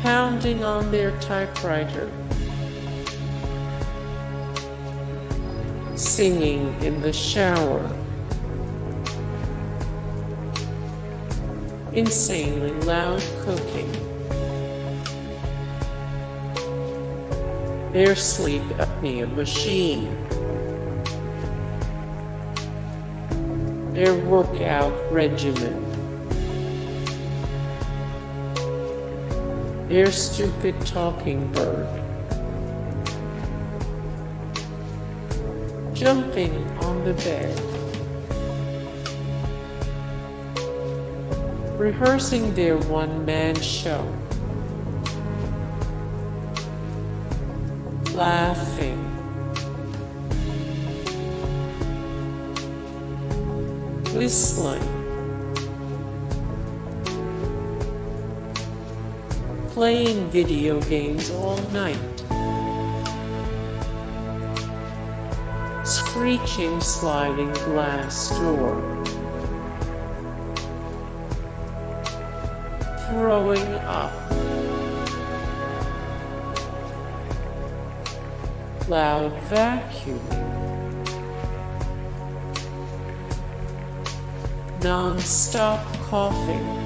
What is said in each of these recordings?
pounding on their typewriter, singing in the shower, insanely loud cooking, their sleep apnea machine, their workout regimen, their stupid talking bird, jumping on the bed, rehearsing their one-man show, laughing, whistling, playing video games all night, screeching sliding glass door, throwing up, loud vacuuming, non-stop coughing,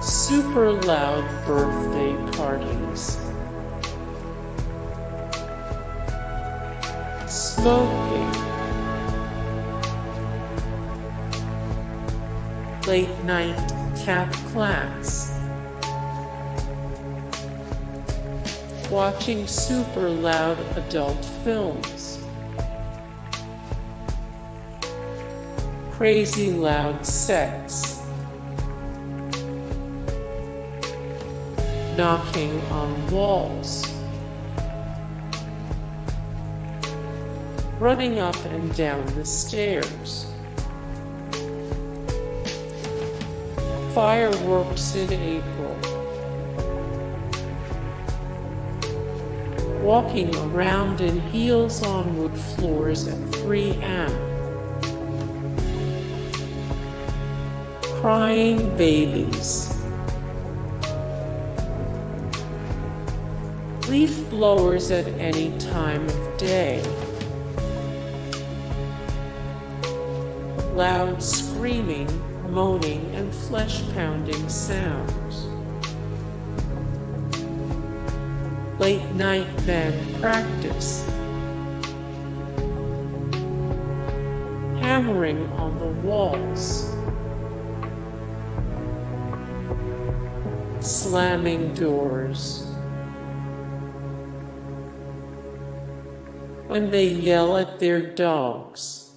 super loud birthday parties, smoking, late night cat class, watching super loud adult films, crazy loud sex, knocking on walls, running up and down the stairs, fireworks in April, walking around in heels on wood floors at 3 a.m., crying babies, leaf blowers at any time of day, loud screaming, moaning, and flesh-pounding sounds, late night band practice, hammering on the walls, slamming doors, when they yell at their dogs,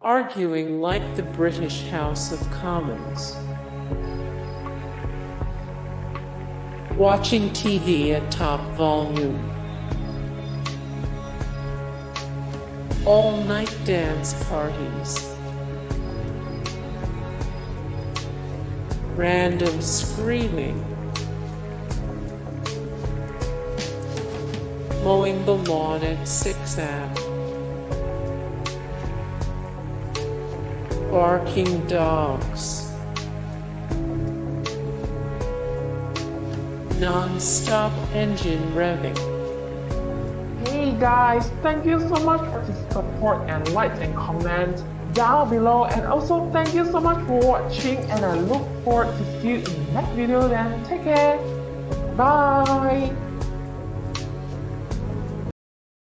arguing like the British House of Commons, watching TV at top volume, all-night dance parties, random screaming, mowing the lawn at 6 a.m., barking dogs, non-stop engine revving. Hey guys, thank you so much for the support and likes and comments down below, and also thank you so much for watching, and I look forward to see you in the next video. Then take care, bye.